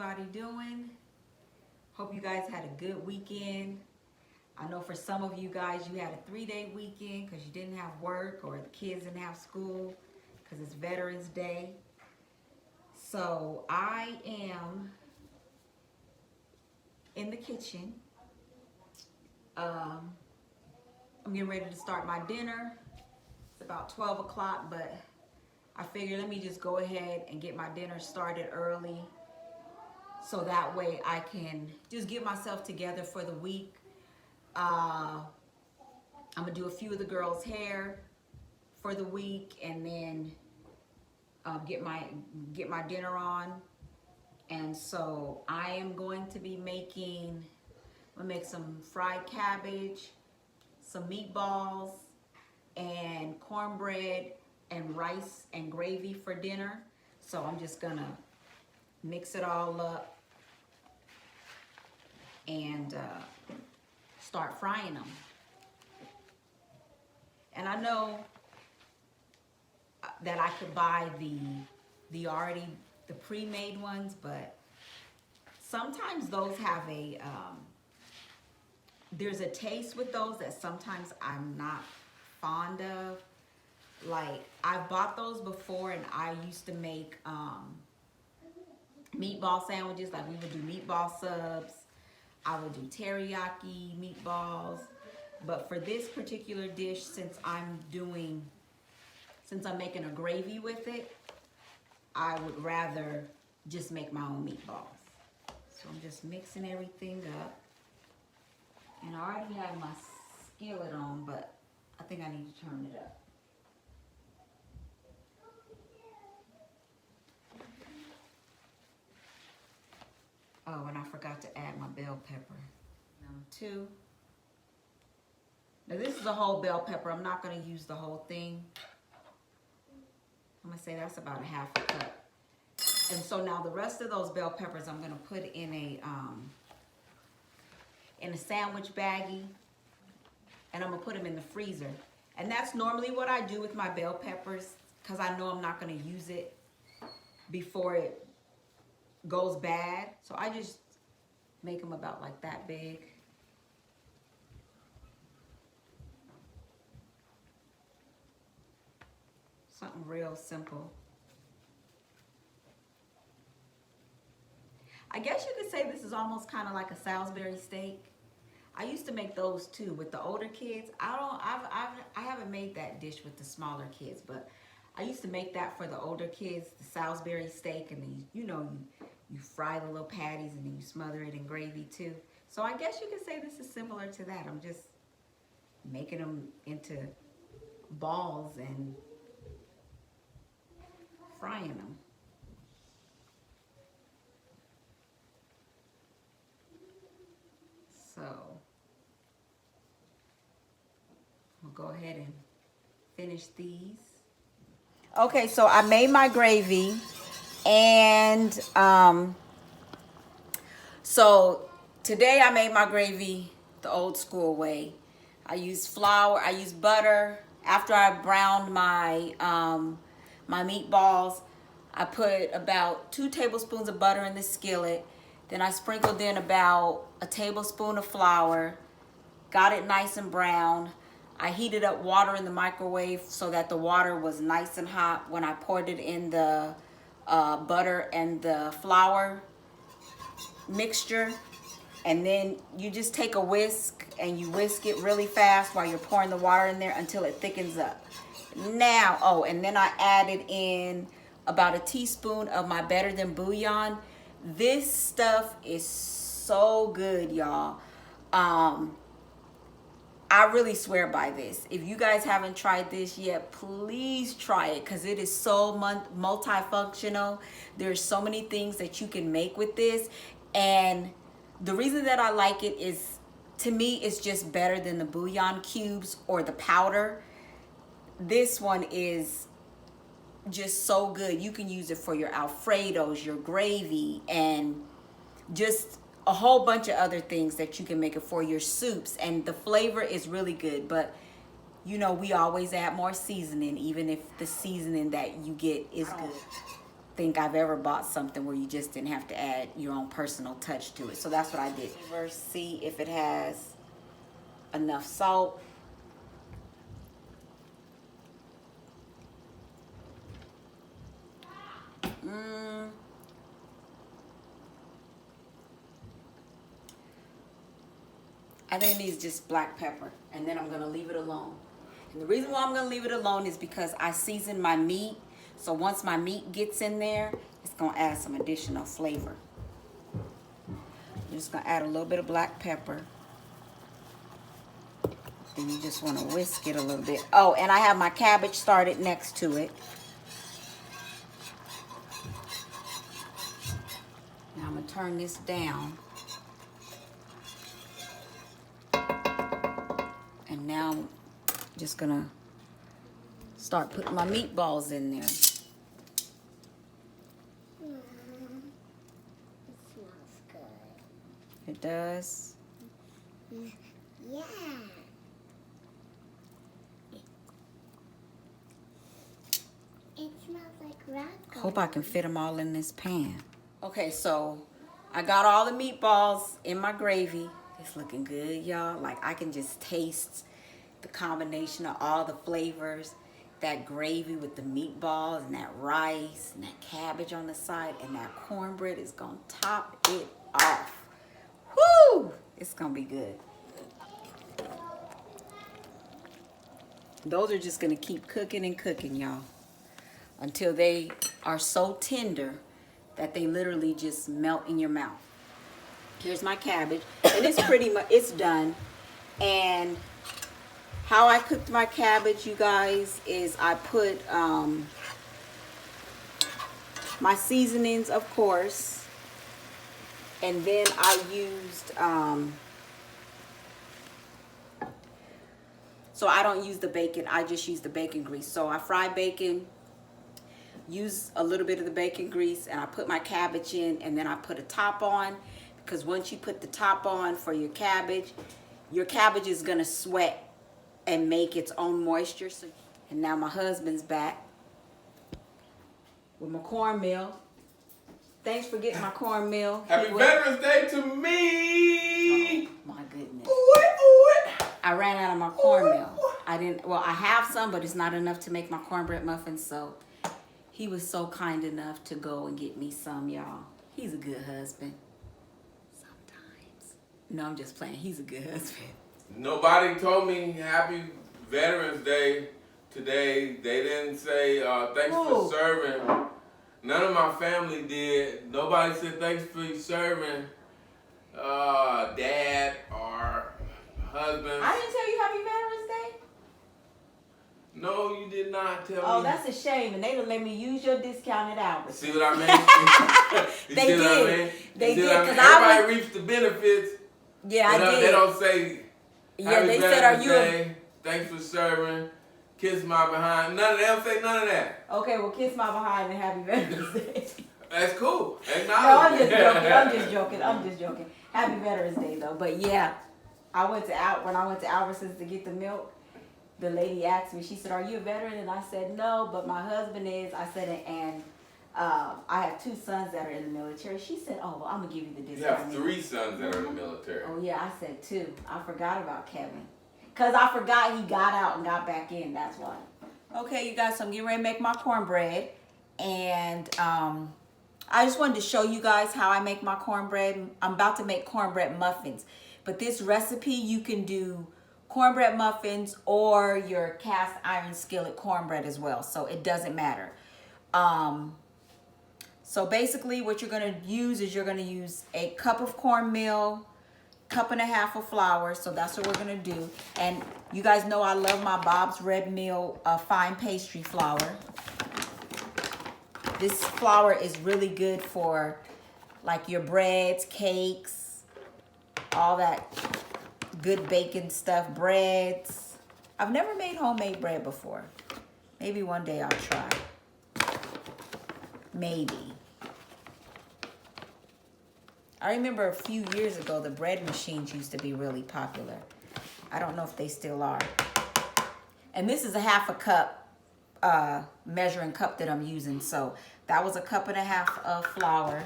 everybody doing? Hope you guys had a good weekend. I know for some of you guys, you had a 3-day weekend because you didn't have work or the kids didn't have school because it's Veterans Day. So I am in the kitchen. I'm getting ready to start my dinner. It's about 12 o'clock, but I figured let me just go ahead and get my dinner started early so that way I can just get myself together for the week. I'm gonna do a few of the girls' hair for the week, and then get my dinner on. And so I am going to be making. I'm gonna make some fried cabbage, some meatballs, and cornbread and rice and gravy for dinner. So I'm just gonna mix it all up and start frying them. And I know that I could buy the pre-made ones, but sometimes those have a there's a taste with those that sometimes I'm not fond of. Like, I've bought those before, and I used to make meatball sandwiches. Like, we would do meatball subs. I would do teriyaki meatballs. But for this particular dish, since I'm making a gravy with it, I would rather just make my own meatballs. So I'm just mixing everything up. And I already have my skillet on, but I think I need to turn it up. Oh, and I forgot to add my bell pepper. Number 2. Now this is a whole bell pepper. I'm not going to use the whole thing. I'm going to say that's about a half a cup. And so now the rest of those bell peppers I'm going to put in a sandwich baggie, and I'm going to put them in the freezer. And that's normally what I do with my bell peppers because I know I'm not going to use it before it goes bad. So I just make them about like that big. Something real simple. I guess you could say this is almost kind of like a Salisbury steak. I used to make those too with the older kids. I haven't made that dish with the smaller kids, but I used to make that for the older kids, the Salisbury steak, and then you fry the little patties and then you smother it in gravy too. So I guess you could say this is similar to that. I'm just making them into balls and frying them. So I'll go ahead and finish these. Okay, so I made my gravy, and so today I made my gravy the old school way. I used flour, I used butter. After I browned my my meatballs, I put about 2 tablespoons of butter in the skillet. Then I sprinkled in about a tablespoon of flour, got it nice and brown. I heated up water in the microwave so that the water was nice and hot when I poured it in the butter and the flour mixture. And then you just take a whisk and you whisk it really fast while you're pouring the water in there until it thickens up. Now, oh, and then I added in about a teaspoon of my Better Than bouillon. This stuff is so good, y'all. I really swear by this. If you guys haven't tried this yet, please try it because it is so multifunctional. There's so many things that you can make with this. And the reason that I like it is, to me, it's just better than the bouillon cubes or the powder. This one is just so good. You can use it for your Alfredos, your gravy, and just a whole bunch of other things that you can make it for, your soups. And the flavor is really good, but you know, we always add more seasoning, even if the seasoning that you get is good. think I've ever bought something where you just didn't have to add your own personal touch to it. So that's what I did. First, see if it has enough salt. I think it needs just black pepper, and then I'm gonna leave it alone. And the reason why I'm gonna leave it alone is because I seasoned my meat. So once my meat gets in there, it's gonna add some additional flavor. I'm just gonna add a little bit of black pepper. Then you just wanna whisk it a little bit. Oh, and I have my cabbage started next to it. Now I'm gonna turn this down. And now I'm just gonna start putting my meatballs in there. It smells good. It does. Yeah. It smells like raspberry. Hope I can fit them all in this pan. Okay, so I got all the meatballs in my gravy. It's looking good, y'all. Like, I can just taste the combination of all the flavors. That gravy with the meatballs and that rice and that cabbage on the side and that cornbread is gonna top it off. Woo! It's gonna be good. Those are just gonna keep cooking and cooking, y'all, until they are so tender that they literally just melt in your mouth. Here's my cabbage, and it's pretty much, it's done. And how I cooked my cabbage, you guys, is I put my seasonings, of course, and then I used, so I don't use the bacon, I just use the bacon grease. So I fry bacon, use a little bit of the bacon grease, and I put my cabbage in, and then I put a top on, because once you put the top on for your cabbage is gonna sweat and make its own moisture. So, and now my husband's back with my cornmeal. Thanks for getting my cornmeal. Happy Veterans Day to me! Oh my goodness. Ooh. I ran out of my cornmeal. I have some, but it's not enough to make my cornbread muffins, so he was so kind enough to go and get me some, y'all. He's a good husband. Sometimes. No, I'm just playing. He's a good husband. Nobody told me Happy Veterans Day today. They didn't say thanks for serving. None of my family did. Nobody said thanks for serving. Dad or husband. I didn't tell you Happy Veterans Day? No, you did not tell me. Oh, that's a shame. And they done let me use your discounted hours. See what I mean? They see did. What I mean? They did. What I mean? Cause Everybody reaps the benefits. Yeah, I did. They don't say Yeah, they said, are you Day, thanks for serving, kiss my behind. None of them say none of that. Okay, well, kiss my behind and Happy Veterans Day. That's cool. No, I'm just joking. I'm just joking. Happy Veterans Day, though. But yeah, when I went to Albertsons to get the milk, the lady asked me, she said, are you a veteran? And I said, no, but my husband is. I said, and I have 2 sons that are in the military. She said, oh, well, I'm going to give you the discount. You have 3 sons that are in the military. Oh, yeah, I said 2. I forgot about Kevin. Because I forgot he got out and got back in. That's why. Okay, you guys, so I'm getting ready to make my cornbread. And I just wanted to show you guys how I make my cornbread. I'm about to make cornbread muffins. But this recipe, you can do cornbread muffins or your cast iron skillet cornbread as well. So it doesn't matter. So basically what you're going to use is you're going to use a cup of cornmeal, 1.5 cups of flour. So that's what we're going to do. And you guys know I love my Bob's Red Mill fine pastry flour. This flour is really good for like your breads, cakes, all that good baking stuff, breads. I've never made homemade bread before. Maybe one day I'll try. Maybe. I remember a few years ago, the bread machines used to be really popular. I don't know if they still are. And this is 1/2 cup measuring cup that I'm using. So that was 1.5 cups of flour.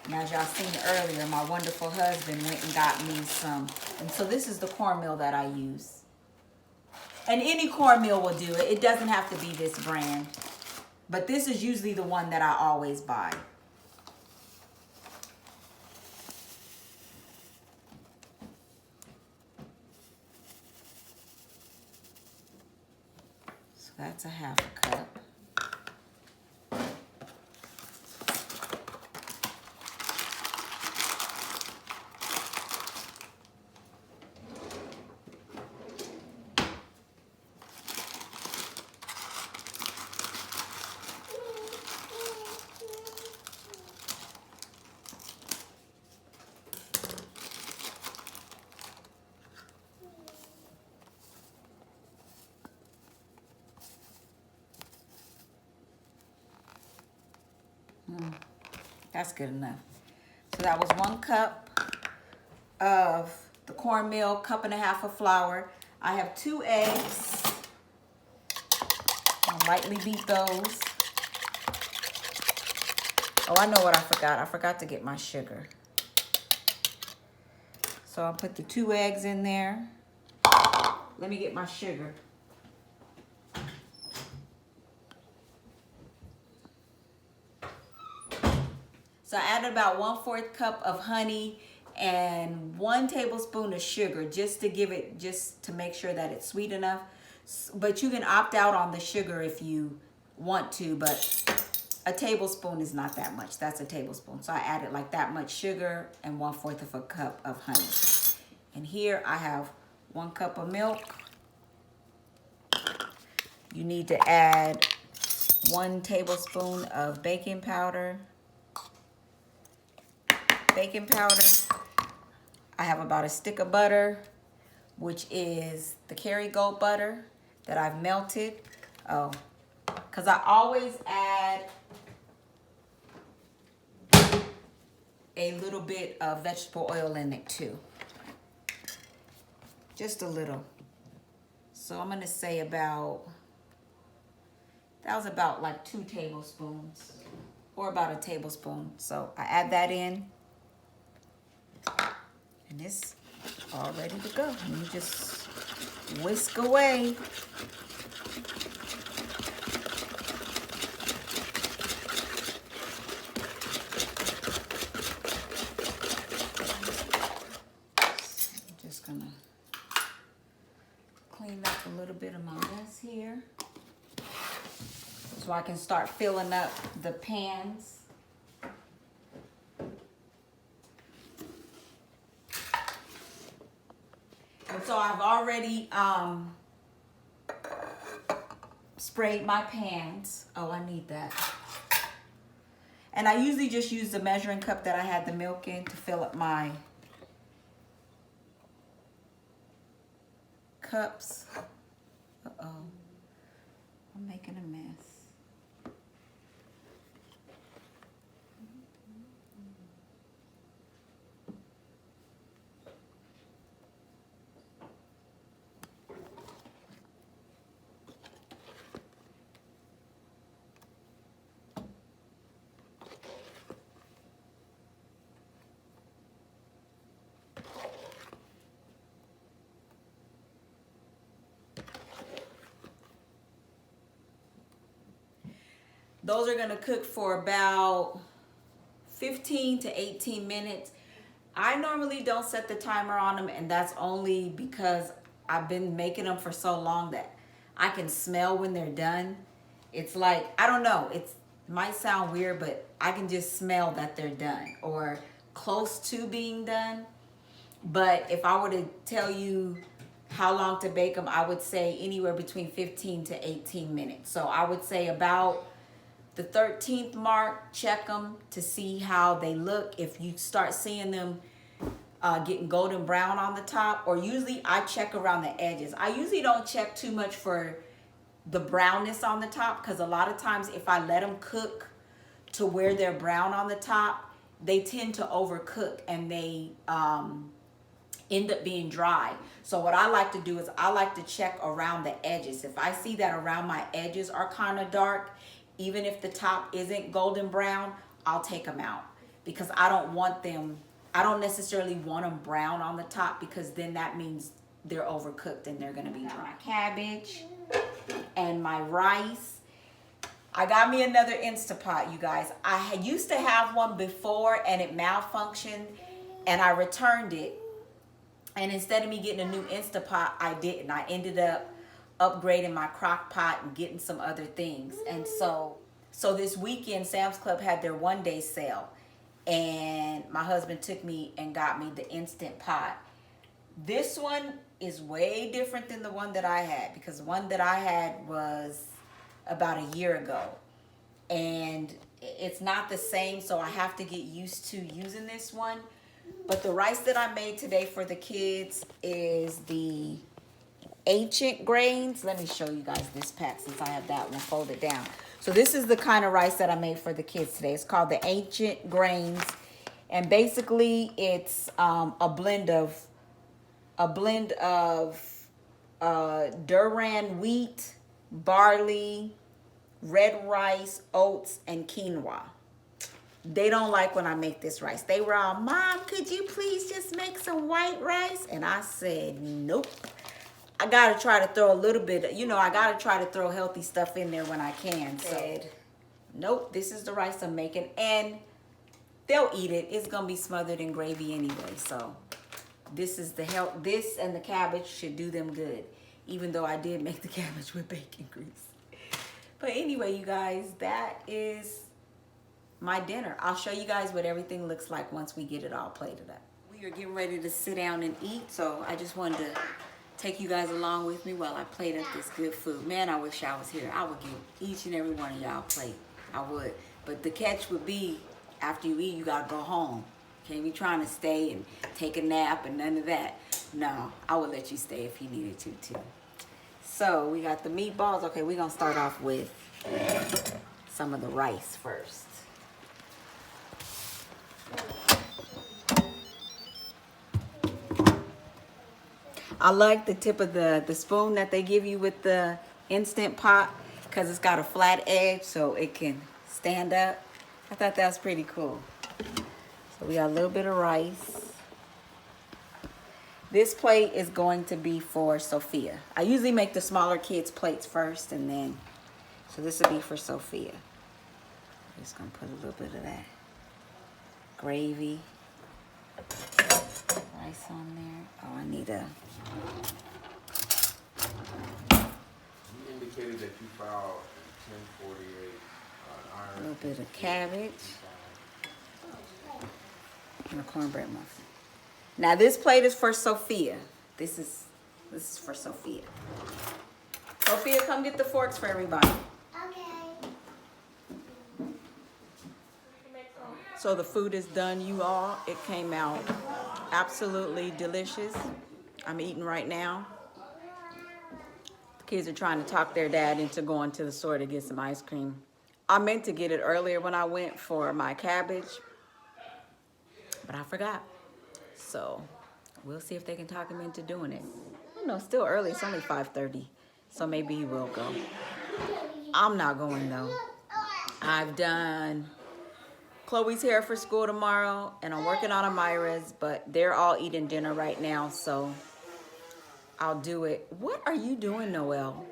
And as y'all seen earlier, my wonderful husband went and got me some. And so this is the cornmeal that I use. And any cornmeal will do it. It doesn't have to be this brand. But this is usually the one that I always buy. So that's 1/2 cup. That's good enough. So that was 1 cup of the cornmeal, 1.5 cups of flour. I have 2 eggs. I'll lightly beat those. Oh, I know what I forgot. I forgot to get my sugar. So I'll put the 2 eggs in there. Let me get my sugar. So I added about 1/4 cup of honey and 1 tablespoon of sugar just to make sure that it's sweet enough. But you can opt out on the sugar if you want to, but a tablespoon is not that much. That's a tablespoon. So I added like that much sugar and 1/4 of a cup of honey. And here I have 1 cup of milk. You need to add 1 tablespoon of baking powder. I have about a stick of butter, which is the Kerrygold butter that I've melted. Oh, because I always add a little bit of vegetable oil in it too. Just a little. So I'm going to say that was about like 2 tablespoons or about a tablespoon. So I add that in. And it's all ready to go. And you just whisk away. I'm just gonna clean up a little bit of my mess here so I can start filling up the pans. So I've already sprayed my pans. Oh, I need that. And I usually just use the measuring cup that I had the milk in to fill up my cups. Uh-oh. I'm making a mess. Those are gonna cook for about 15 to 18 minutes. I normally don't set the timer on them, and that's only because I've been making them for so long that I can smell when they're done. It's like, I don't know, it might sound weird, but I can just smell that they're done or close to being done. But if I were to tell you how long to bake them, I would say anywhere between 15 to 18 minutes. So I would say about the 13th mark, check them to see how they look. If you start seeing them getting golden brown on the top, or usually I check around the edges. I usually don't check too much for the brownness on the top, because a lot of times if I let them cook to where they're brown on the top, they tend to overcook and they end up being dry. So what I like to do is I like to check around the edges. If I see that around my edges are kind of dark, even if the top isn't golden brown, I'll take them out, because I don't want them, I don't necessarily want them brown on the top, because then that means they're overcooked and they're gonna be dry. My cabbage and my rice. I got me another Instapot, you guys. I used to have one before and it malfunctioned and I returned it. And instead of me getting a new Instapot, I didn't. I ended up upgrading my crock pot and getting some other things. And so this weekend, Sam's Club had their one-day sale. And my husband took me and got me the Instant Pot. This one is way different than the one that I had, because the one that I had was about a year ago. And it's not the same, so I have to get used to using this one. But the rice that I made today for the kids is the ancient grains. Let me show you guys this pack since I have that one folded down. So this is the kind of rice that I made for the kids today. It's called the ancient grains. And basically it's a blend of Duran wheat, barley, red rice, oats, and quinoa. They don't like when I make this rice. They were all, Mom, could you please just make some white rice? And I said, nope. I gotta try to throw a little bit, I gotta try to throw healthy stuff in there when I can. Said, nope, this is the rice I'm making. And they'll eat it. It's gonna be smothered in gravy anyway. So this is this and the cabbage should do them good. Even though I did make the cabbage with bacon grease. But anyway, you guys, that is my dinner. I'll show you guys what everything looks like once we get it all plated up. We are getting ready to sit down and eat, so I just wanted to take you guys along with me while I plate up this good food. Man, I wish I was here. I would give each and every one of y'all a plate. I would. But the catch would be, after you eat, you gotta go home. Can't be trying to stay and take a nap and none of that. No, I would let you stay if you needed to too. So we got the meatballs. Okay, we're gonna start off with some of the rice first. I like the tip of the spoon that they give you with the Instant Pot, because it's got a flat edge so it can stand up. I thought that was pretty cool. So we got a little bit of rice. This plate is going to be for Sophia. I usually make the smaller kids' plates first, and then, so this will be for Sophia. I'm just gonna put a little bit of that gravy, rice on there. Oh, I need a. You indicated that you filed 1048. A little bit of cabbage and a cornbread muffin. Now this plate is for Sophia. This is for Sophia. Sophia, come get the forks for everybody. Okay. So the food is done, you all. It came out absolutely delicious. I'm eating right now. The kids are trying to talk their dad into going to the store to get some ice cream. I meant to get it earlier when I went for my cabbage, but I forgot. So we'll see if they can talk him into doing it. You know, still early. It's only 5:30, so maybe he will go. I'm not going though. I've done Chloe's hair for school tomorrow, and I'm working on Amira's, but they're all eating dinner right now, so I'll do it. What are you doing, Noelle?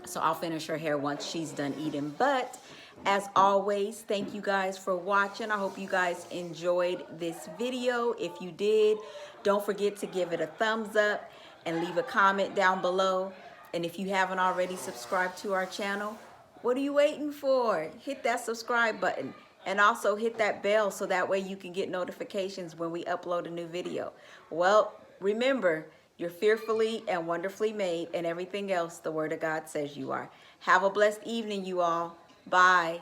So I'll finish her hair once she's done eating. But as always, thank you guys for watching. I hope you guys enjoyed this video. If you did, don't forget to give it a thumbs up and leave a comment down below. And if you haven't already subscribed to our channel, what are you waiting for? Hit that subscribe button and also hit that bell so that way you can get notifications when we upload a new video. Well, remember, you're fearfully and wonderfully made, and everything else the Word of God says you are. Have a blessed evening, you all. Bye.